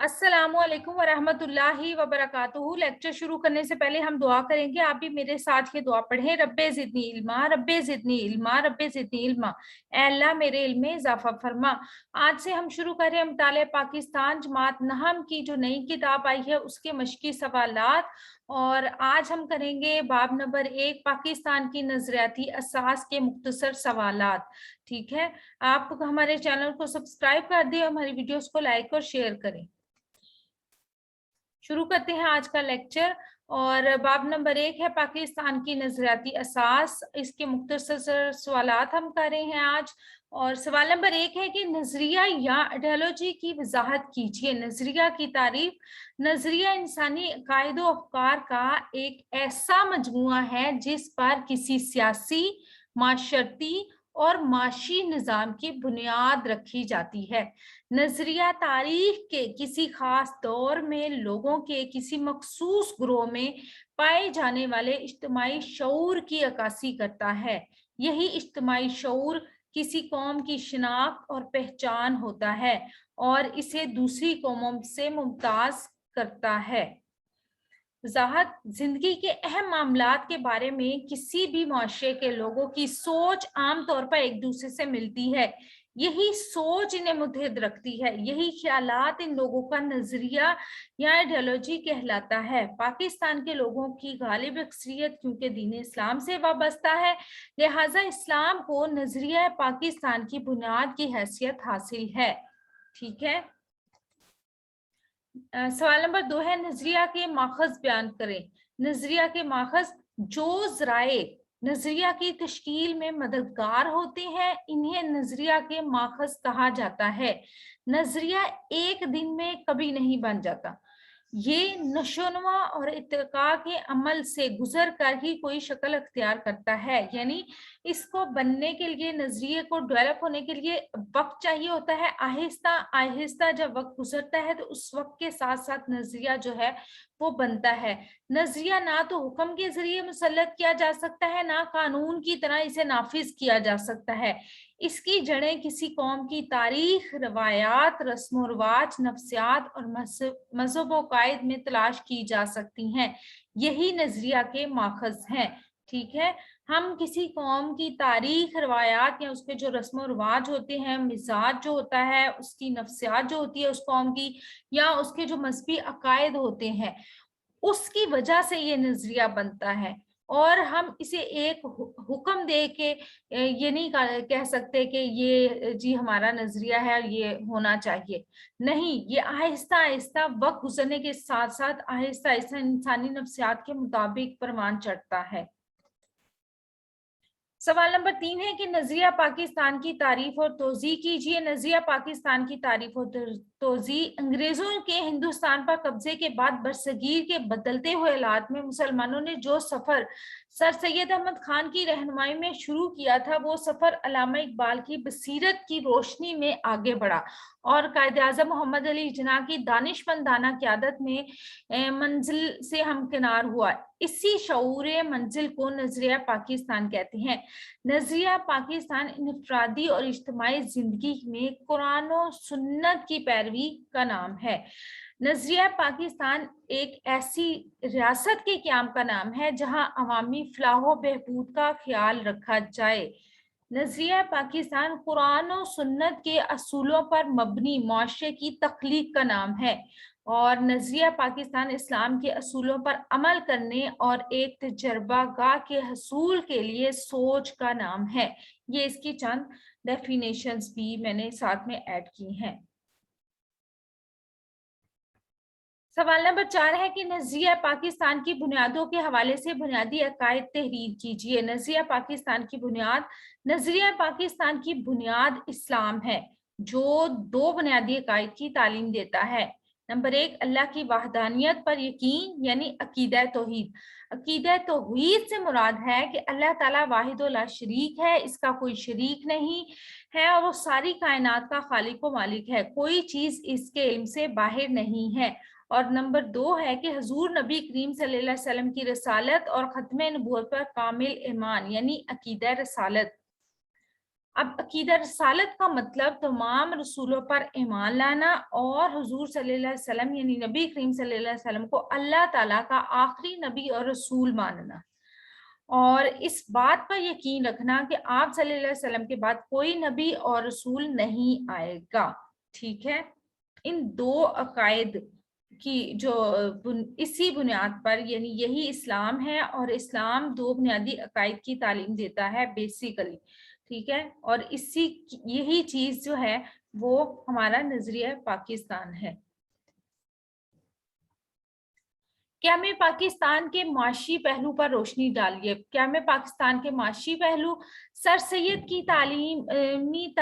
अस्सलामु अलैकुम वरहमतुल्लाहि वबरकातुहू। लेक्चर शुरू करने से पहले हम दुआ करेंगे। आप भी मेरे साथ ये दुआ पढ़ें। रब्बे ज़िदनी इल्मा, रब्बे ज़िदनी इल्मा, रब्बे ज़िदनी इल्मा। ऐ अल्लाह मेरे इल्म में इजाफा फरमा। आज से हम शुरू कर रहे हैं मुताले पाकिस्तान जमात नहम की जो नई किताब आई है उसके मशकी सवालात। और आज हम करेंगे बाब नंबर 1 पाकिस्तान की नजरियाती असास के मुख्तसर सवालात। ठीक है, आप हमारे चैनल को सब्सक्राइब कर दें और हमारी वीडियोस को लाइक और शेयर करें। शुरू करते हैं आज का लेक्चर। और बाब नंबर 1 है पाकिस्तान की नजरियाती असास। इसके मुख्तसर सवालात हम कर रहे हैं आज। और सवाल नंबर 1 है कि नजरिया या आइडियोलॉजी की वजाहत कीजिए। नजरिया की तारीफ। नजरिया इंसानी अकायदो अफकार का एक ऐसा मजमुआ है जिस पर किसी सियासी, माशरती और माशी निज़ाम की बुनियाद रखी जाती है। नजरिया तारीख के किसी खास दौर में लोगों के किसी मखसूस ग्रोह में पाए जाने वाले इज्तिमाई शऊर की अक्कासी करता है। यही इज्तिमाई शऊर किसी कौम की शिनाख्त और पहचान होता है और इसे दूसरी कौमों से मुमताज करता है। वजाहत। जिंदगी के अहम मामलात के बारे में किसी भी मुआशरे के लोगों की सोच आमतौर पर एक दूसरे से मिलती है। यही सोच इन्हें मुत्तहिद रखती है। यही ख्यालात इन लोगों का नजरिया या आइडियोलॉजी कहलाता है। पाकिस्तान के लोगों की गालिब अक्सरियत क्योंकि दीन इस्लाम से वाबस्ता है, लिहाजा इस्लाम को नजरिया पाकिस्तान की बुनियाद की हैसियत हासिल है। ठीक है। सवाल नंबर 2 है नजरिया के माखज बयान करें। नजरिया के माखज जो ज़राए नजरिया की तश्कील में मददगार होते हैं इन्हें नजरिया के माखज कहा जाता है। नजरिया एक दिन में कभी नहीं बन जाता। ये नशोनुमा और इत्तका के अमल से गुजर कर ही कोई शक्ल अख्तियार करता है। यानी इसको बनने के लिए, नजरिए को डेवलप होने के लिए वक्त चाहिए होता है। आहिस्ता आहिस्ता जब वक्त गुजरता है तो उस वक्त के साथ साथ नजरिया जो है वो बनता है। नजरिया ना तो हुक्म के जरिए मुसल्लत किया जा सकता है, ना कानून की तरह इसे नाफिज किया जा सकता है। इसकी जड़ें किसी कौम की तारीख, रवायात, रस्म रिवाज, नफ्सियात और मजहब व कायद में तलाश की जा सकती हैं। यही नजरिया के माखज हैं। ठीक है, हम किसी कौम की तारीख, रवायात या उसके जो रस्म रिवाज होते हैं, मिजाज जो होता है, उसकी नफ्सियात जो होती है उस कौम की, या उसके जो मजहबी अकायद होते हैं, उसकी वजह से ये नजरिया बनता है। और हम इसे एक हुक्म दे के ये नहीं कह सकते कि ये जी हमारा नजरिया है, ये होना चाहिए। नहीं, ये आहिस्ता आहिस्ता वक्त गुजरने के साथ साथ आहिस्ता आहिस्ता इंसानी नफ्सियात के मुताबिक परवान चढ़ता है। सवाल नंबर 3 है कि नजरिया पाकिस्तान की तारीफ और तोज़ी कीजिए। नजरिया पाकिस्तान की तारीफ और तोज़ी। अंग्रेजों के हिंदुस्तान पर कब्जे के बाद बरसगीर के बदलते हुए हालात में मुसलमानों ने जो सफर सर सैयद अहमद खान की रहनुमाई में शुरू किया था, वो सफर अल्लामा इकबाल की बसीरत की रोशनी में आगे बढ़ा और कायद-ए-आज़म मोहम्मद अली जिन्ना की दानिशमंदाना क़यादत में मंजिल से हमकिनार हुआ। इसी शऊर मंजिल को नजरिया पाकिस्तान कहते हैं। नजरिया पाकिस्तान इनफरादी और इज्तिमाई जिंदगी में कुरान और सुन्नत की पैरवी का नाम है। नजरिया पाकिस्तान एक ऐसी रियासत के क़याम का नाम है जहां अवामी फलाह बहबूद का ख्याल रखा जाए। नजरिया पाकिस्तान कुरान और सुन्नत के असूलों पर मबनी मुआशरे की तख्लीक का नाम है। और नजरिया पाकिस्तान इस्लाम के असूलों पर अमल करने और एक तजर्बागाह के हसूल के लिए सोच का नाम है। ये इसकी चंद डेफिनेशंस भी मैंने साथ में ऐड की हैं। सवाल नंबर 4 है कि नजरिया पाकिस्तान की बुनियादों के हवाले से बुनियादी अकायद तहरीर कीजिए। नजरिया पाकिस्तान की बुनियाद। नजरिया पाकिस्तान की बुनियाद इस्लाम है जो 2 बुनियादी अकायद की तालीम देता है। नंबर 1, अल्लाह की वहदानियत पर यकीन यानी अकीदा तौहीद। अकीदा तौहीद से मुराद है कि अल्लाह ताला वाहिद ला शरीक है, इसका कोई शरीक नहीं है और वो सारी कायनात का खालिक व मालिक है, कोई चीज इसके इल्म से बाहर नहीं है। और नंबर 2 है कि हुजूर नबी करीम सल्लल्लाहु अलैहि वसल्लम की रसालत और खत्म नबूवत पर कामिल ईमान यानी अकीदा रसालत। अब अकीदा रसालत का मतलब तमाम रसूलों पर ईमान लाना और हुजूर सल्लल्लाहु अलैहि वसल्लम यानी नबी करीम सल्लल्लाहु अलैहि वसल्लम को अल्लाह ताला का आखिरी नबी और रसूल मानना, और इस बात पर यकीन रखना कि आप सल्लल्लाहु अलैहि वसल्लम के बाद कोई नबी और रसूल नहीं आएगा। ठीक है, इन दो अकायद की जो इसी बुनियाद पर, यानी यही इस्लाम है, और इस्लाम दो बुनियादी अकायद की तालीम देता है बेसिकली। ठीक है, और इसी यही चीज जो है वो हमारा नजरिया पाकिस्तान है। क्या मैं पाकिस्तान के माशी पहलू पर रोशनी डालिए। क्या मैं पाकिस्तान के माशी पहलू, सर सैयद की तालीमी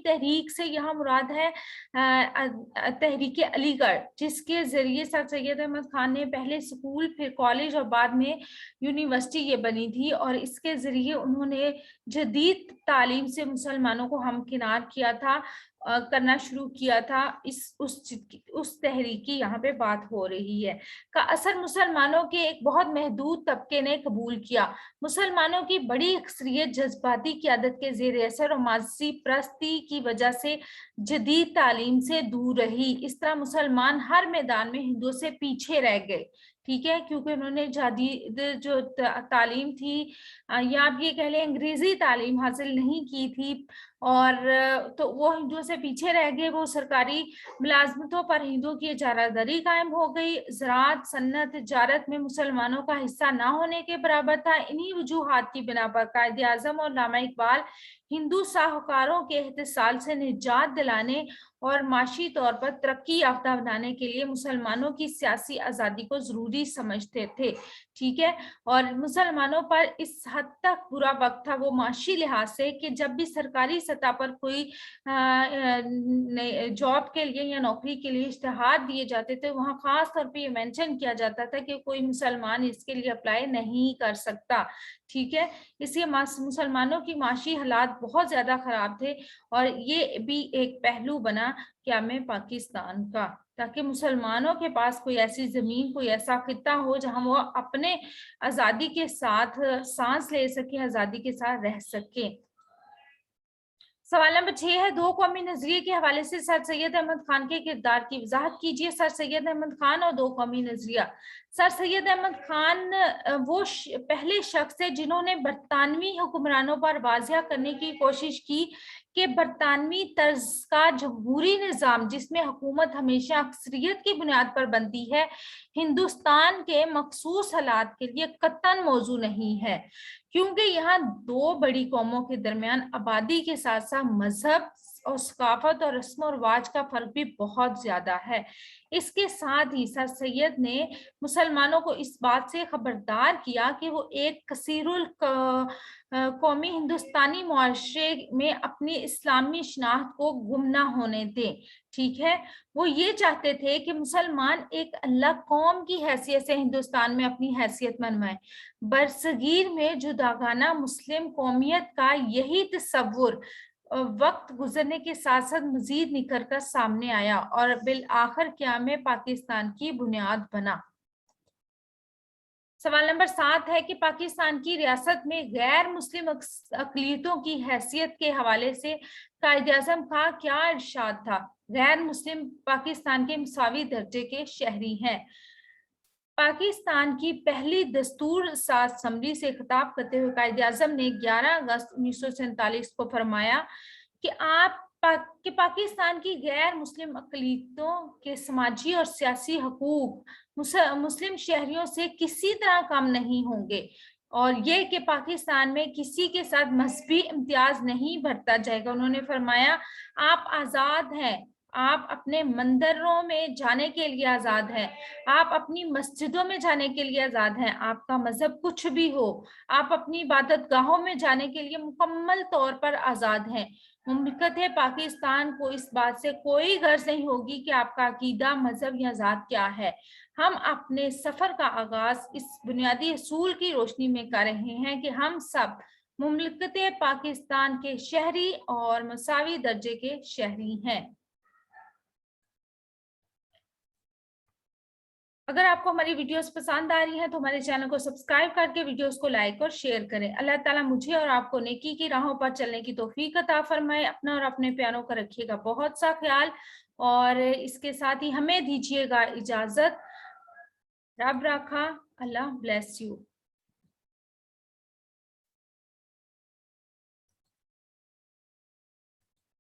तहरीक से यहाँ मुराद है तहरीक अलीगढ़, जिसके जरिए सर सैयद अहमद खान ने पहले स्कूल, फिर कॉलेज और बाद में यूनिवर्सिटी ये बनी थी, और इसके जरिए उन्होंने जदीद तालीम से मुसलमानों को हमकिनार किया था, करना शुरू किया था। उस तहरीक की यहाँ पे बात हो रही है। का असर मुसलमानों के एक बहुत महदूद तबके ने कबूल किया। मुसलमानों की बड़ी अक्सरियत जज्बाती क़यादत के ज़ेर असर और माजी परस्ती की वजह से जदीद तालीम से दूर रही। इस तरह मुसलमान हर मैदान में हिंदुओं से पीछे रह गए। ठीक है, क्योंकि उन्होंने जदीद जो तालीम थी, या आप ये कह लें अंग्रेजी तालीम हासिल नहीं की थी, और तो वो हिंदुओं से पीछे रह गए। वो सरकारी मुलाजमतों पर हिंदुओं की इजारादारी कायम हो गई। ज़राअत, सन्नत, तिजारत में मुसलमानों का हिस्सा ना होने के बराबर था। इन्हीं वजूहात की बिना पर कायदे आज़म और अल्लामा इकबाल हिंदू साहूकारों के एहतिसाल से निजात दिलाने और माशी तौर पर तरक्की याफ्ता बनाने के लिए मुसलमानों की सियासी आज़ादी को ज़रूरी समझते थे। ठीक है, और मुसलमानों पर इस हद तक बुरा वक्त था वो माशी लिहाज से कि जब भी सरकारी सतह पर कोई जॉब के लिए या नौकरी के लिए इश्तिहार दिए जाते थे, वहाँ खास तौर पे ये मेंशन किया जाता था कि कोई मुसलमान इसके लिए अप्लाई नहीं कर सकता। ठीक है, इसलिए मुसलमानों की माशी हालात बहुत ज्यादा खराब थे, और ये भी एक पहलू बना क्या में पाकिस्तान का, ताकि मुसलमानों के पास कोई ऐसी जमीन, कोई ऐसा खित्ता हो जहां वो अपने आजादी के साथ सांस ले सके, आजादी के साथ रह सके। सवाल नंबर 6 है, दो कौमी नजरिए के हवाले से सर सैयद अहमद खान के किरदार की वजाहत कीजिए। सर सैयद अहमद खान और दो कौमी नजरिया। सर सैयद अहमद खान वो पहले शख्स है जिन्होंने बरतानवी हुक्मरानों पर वाजिया करने की कोशिश की कि बरतानवी तर्ज का जमहूरी निज़ाम, जिसमें हुकूमत हमेशा अक्सरियत की बुनियाद पर बनती है, हिंदुस्तान के मखसूस हालात के लिए कतन मौजू नहीं है, क्योंकि यहाँ दो बड़ी कौमों के दरमियान आबादी के साथ साथ मजहब और सकाफत और रस्म और रिवाज का फर्क भी बहुत ज्यादा है। इसके साथ ही सर सैयद ने मुसलमानों को इस बात से खबरदार किया कि वो एक कसीरुल कौमी हिंदुस्तानी मुआशरे में अपनी इस्लामी शनाख्त को गुम ना होने दें। ठीक है, वो ये चाहते थे कि मुसलमान एक अलग कौम की हैसियत से हिंदुस्तान में अपनी हैसियत मनवाएं। बरसगीर में जुदागाना मुस्लिम कौमियत का यही तस्वुर वक्त गुजरने के साथ साथ मजीद निखर कर सामने आया और बिल आखिर क़याम पाकिस्तान की बुनियाद बना। सवाल नंबर 7 है कि पाकिस्तान की रियासत में गैर मुस्लिम अक़लियतों की हैसियत के हवाले से कायद-ए-आज़म का क्या इरशाद था। गैर मुस्लिम पाकिस्तान के मुसावी दर्जे के शहरी हैं। पाकिस्तान की पहली दस्तूर साज असम्बली से खिताब करते हुए कायद-ए-आज़म ने 11 अगस्त 1947 को फरमाया कि पाकिस्तान की गैर मुस्लिम अक़लियतों के समाजी और सियासी हकूक मुस्लिम शहरियों से किसी तरह कम नहीं होंगे, और ये कि पाकिस्तान में किसी के साथ मजहबी इम्तियाज नहीं बरता जाएगा। उन्होंने फरमाया, आप आज़ाद हैं, आप अपने मंदिरों में जाने के लिए आज़ाद हैं, आप अपनी मस्जिदों में जाने के लिए आज़ाद हैं, आपका मजहब कुछ भी हो, आप अपनी इबादत गाहों में जाने के लिए मुकम्मल तौर पर आज़ाद हैं। मुमलिकत है पाकिस्तान को इस बात से कोई गर्ज नहीं होगी कि आपका अकीदा, मजहब या ज़ात क्या है। हम अपने सफर का आगाज इस बुनियादी असूल की रोशनी में कर रहे हैं कि हम सब मुमलिकत पाकिस्तान के शहरी और मसावी दर्जे के शहरी हैं। अगर आपको हमारी वीडियोस पसंद आ रही हैं तो हमारे चैनल को सब्सक्राइब करके वीडियोस को लाइक और शेयर करें। अल्लाह ताला मुझे और आपको नेकी की राहों पर चलने की तौफीक अता फरमाए। अपना और अपने प्यारों का रखिएगा बहुत सा ख्याल, और इसके साथ ही हमें दीजिएगा इजाजत। रब रखा। अल्लाह ब्लेस यू।